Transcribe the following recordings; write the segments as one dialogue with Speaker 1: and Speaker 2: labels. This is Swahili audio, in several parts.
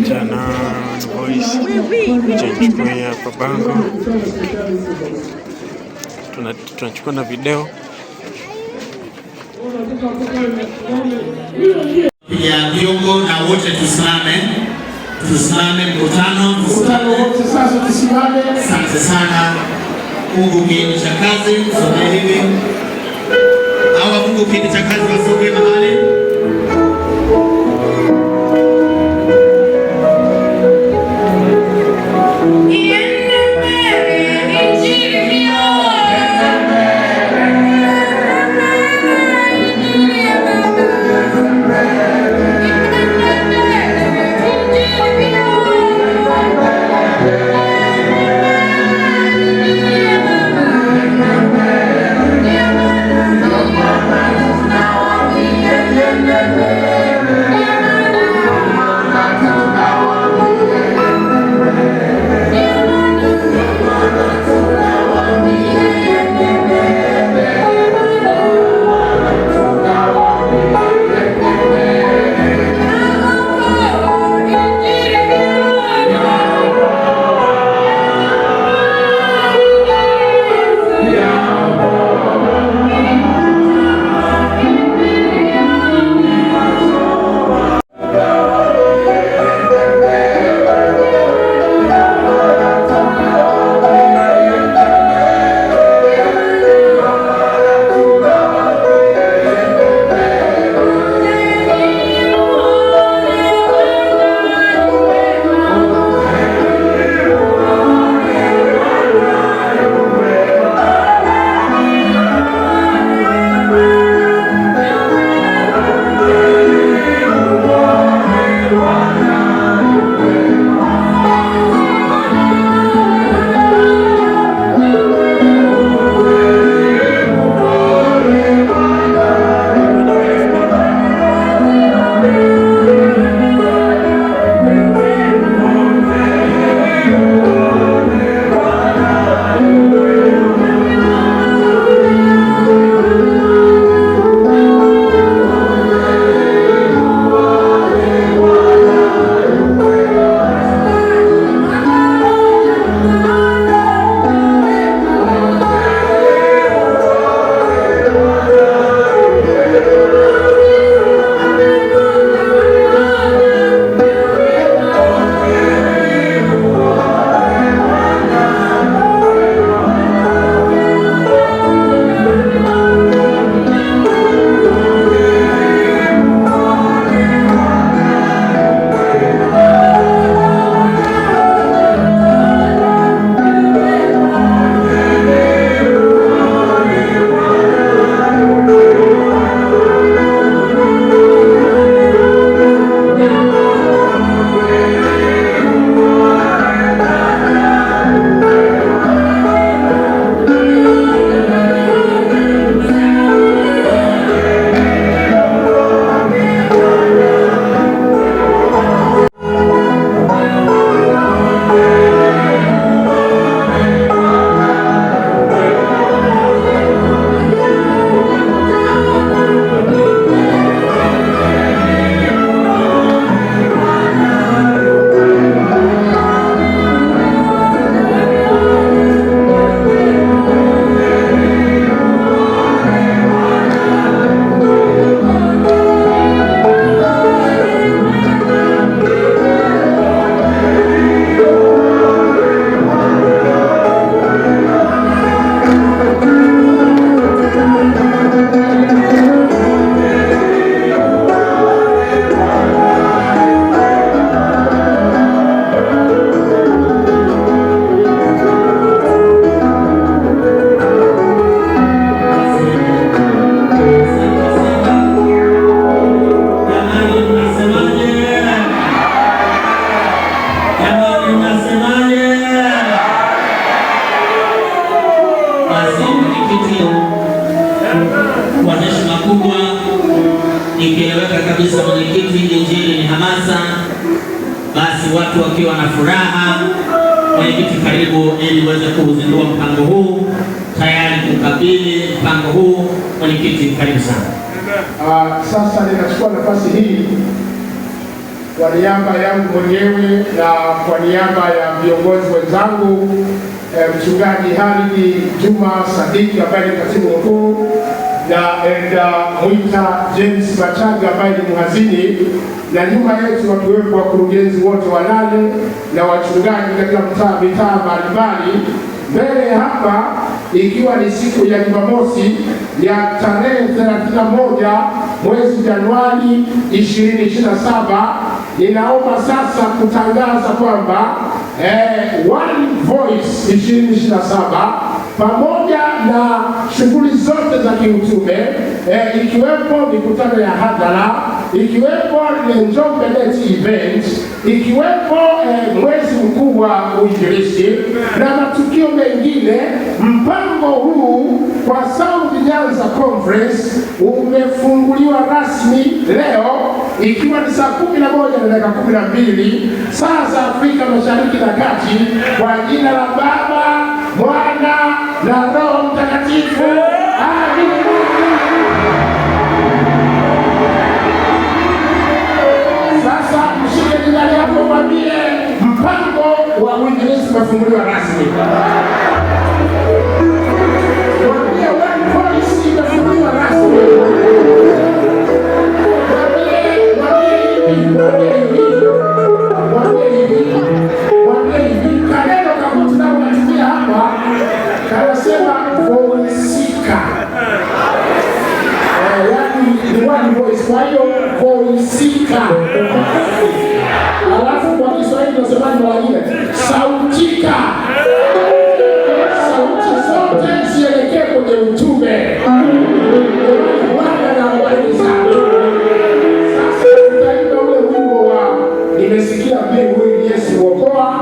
Speaker 1: Jana voice tunachukua hapa bango, tunachukua na video
Speaker 2: ya viongo na wote tusimame mkutano wote sasa tusimame. Asante sana. Mungu kiini cha kazi sote hivi hawa Mungu kiini cha kazi wasoge mahali
Speaker 3: ikieleweka kabisa mwenyekiti, injili ni hamasa, basi watu wakiwa na furaha. Mwenyekiti, karibu ili uweze kuzindua mpango huu. tayari kukabili mpango huu. Mwenyekiti, karibu sana.
Speaker 4: Sasa ninachukua nafasi hii kwa niaba yangu mwenyewe na kwa niaba ya viongozi wenzangu, Mchungaji Halidi Juma Sadiki ambaye ni katibu mkuu na Elda Mwita James Machanga ambaye ni mhazini, na nyuma yetu wakiwepo wakurugenzi wote wanane na wachungaji katika mitaa mbalimbali. Mbele hapa, ikiwa ni siku ya Jumamosi ya tarehe 31 mwezi Januari 2027, ninaomba sasa kutangaza kwamba One Voice 2027 pamoja na shughuli zote za kiutume, ikiwepo mikutano ya hadhara, ikiwepo Njombe Net Event, ikiwepo mwezi mkuu wa uinjilisti na matukio mengine. Mpango huu kwa South Nyanza Conference umefunguliwa rasmi leo, ikiwa ni saa 11:12 saa za Afrika Mashariki na Kati, kwa jina la Baba, Mwana na Roho Mtakatifu. Amen. Sasa mshike jirani yako, mwambie mpango wa uinjilisti umefunguliwa rasmi. Mwambie One Voice imefunguliwa rasmi. Mwambie hivi, kaneno kama tunayotumia hapa kanasema voisika. Yaani ni One Voice, kwa hiyo voisika. Alafu kwa Kiswahili tunasema ni wengine sautika. Sauti zote zielekee kwenye utume. Bwana na wabariki sana. Sasa tutaimba ule wimbo wa nimesikia mbingu hii Yesu huokoa,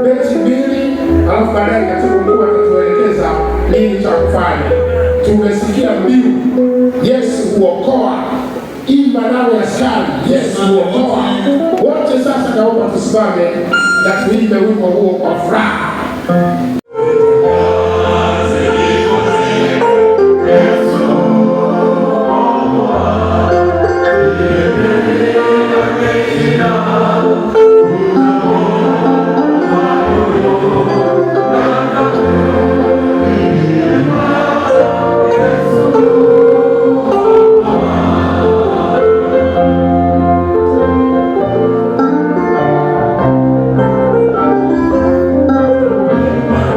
Speaker 4: beti 2, alafu baadaye katibu mkuu atatuelekeza nini cha kufanya. Tumesikia mbingu Yesu huokoa, imba nawe askari Yesu huokoa. Wote sasa naomba tusimame na tuimbe wimbo huo kwa furaha.
Speaker 2: Bwana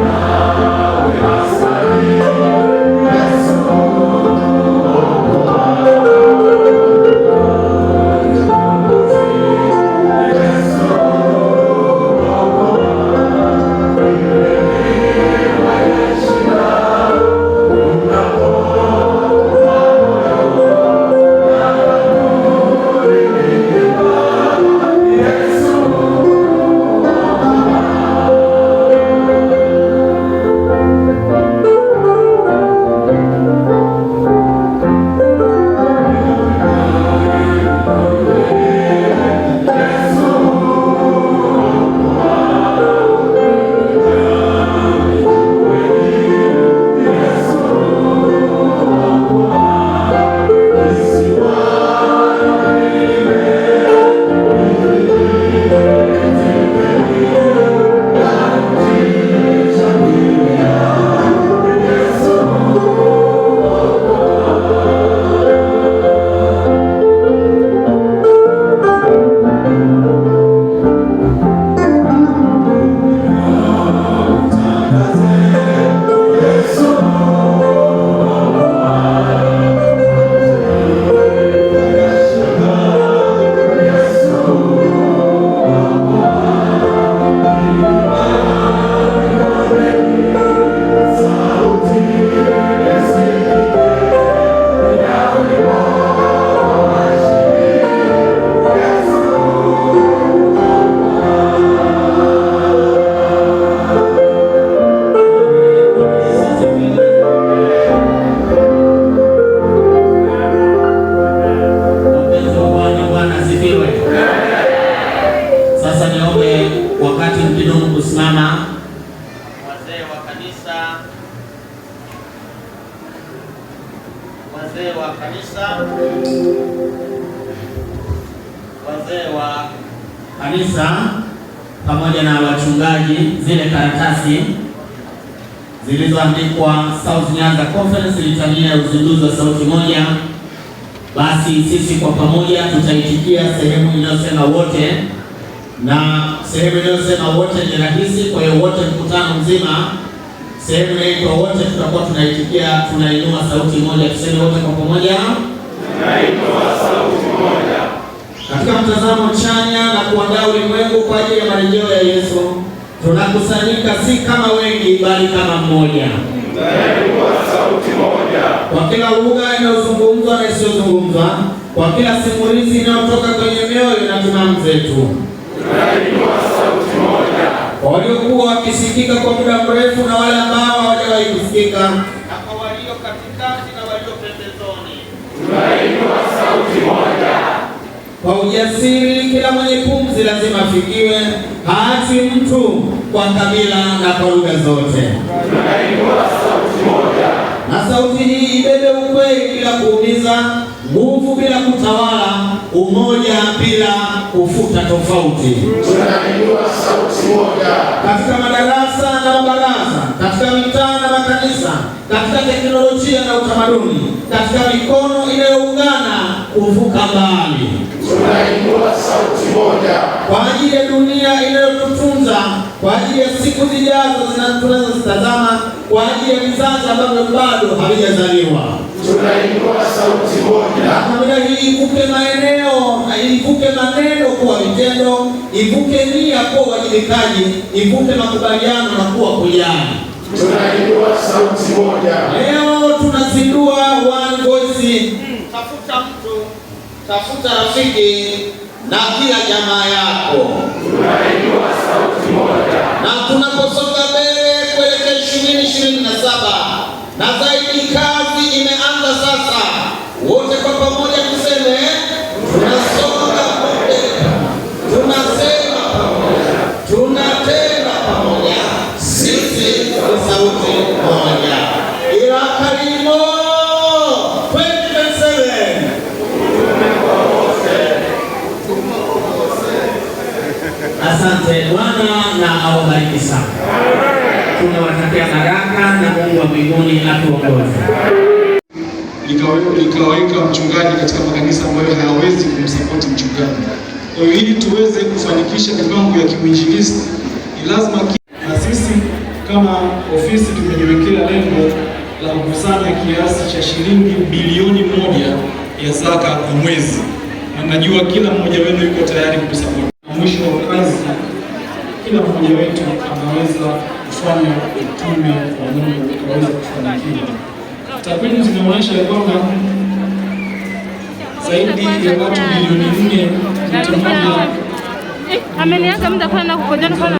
Speaker 2: kanisa, wazee wa kanisa pamoja na wachungaji, zile karatasi zilizoandikwa South Nyanza Conference litania ya uzinduzi wa sauti moja, basi sisi kwa pamoja tutaitikia sehemu inayosema wote, na sehemu inayosema wote ni rahisi. Kwa hiyo wote, mkutano mzima, sehemu inaitwa wote, tutakuwa tunaitikia, tunainua sauti moja, tuseme wote kwa pamoja, tunainua sauti moja, katika mtazamo chanya na kuandaa ulimwengu kwa ajili ya marejeo ya Yesu. Tunakusanyika si kama wengi, bali kama mmoja, tunainua sauti moja, kwa kila lugha inayozungumzwa na isiyozungumzwa, kwa kila simulizi inayotoka kwenye mioyo na timamu zetu. Tunainua sauti moja, kwa waliokuwa wakisikika kwa muda mrefu na wale ambao hawajawahi kusikika, na kwa walio katikati na walio pembezoni. Tunainua sauti moja, kwa ujasiri kila mwenye pumzi lazima afikiwe, haachi mtu, kwa kabila na kwa lugha zote. Tunainua sauti moja, na sauti hii ibebe ukweli bila kuumiza, nguvu bila kutawala, umoja bila kufuta tofauti. Tunainua sauti moja, katika madarasa na mabaraza, katika mitaa na makanisa, katika teknolojia na utamaduni, katika mikono inayoungana kuvuka mbali. Tunainua sauti moja, kwa ajili ya dunia inayotutunza, kwa ajili ya siku zijazo tunazozitazama, kwa ajili ya vizazi ambavyo bado havijazaliwa. Tunainua sauti moja, na kamera hii ivuke maeneo, ivuke maneno kuwa vitendo, ivuke nia kuwa uwajibikaji, ivuke makubaliano na kuwa kujali. Tunainua sauti moja. Leo tunazindua One Voice. Tafuta mtu, tafuta rafiki na kila jamaa yako. Tunainua sauti moja, na tunaposonga mbele kuelekea 2027 na zaidi, kazi imeanza sasa. Wote kwa pamoja tuseme, tunasonga mbele, tunasema pamoja, tunatenda pamoja, sisi ni sauti moja. Ila Karimo 2027. Asante. Bwana na awabariki sana. Tunawatakia baraka na Mungu wa mbinguni atuongoze.
Speaker 5: Nikaweka mchungaji katika makanisa ambayo hayawezi kumsapoti mchungaji. Kwa hiyo ili tuweze kufanikisha mipango ya kiuinjilisti, ni lazima na sisi kama ofisi tumejiwekea lengo la kukusanya kiasi cha shilingi bilioni 1 ya zaka kwa mwezi, na najua kila mmoja wenu yuko tayari kusapoti. Mwisho wa kazi, kila mmoja wetu anaweza kufanya utume wa Mungu ukaweza kufanikiwa. Takwimu zinaonyesha kwamba zaidi ya watu milioni 4.1
Speaker 6: ameniaga muda kwa na kukojana kwa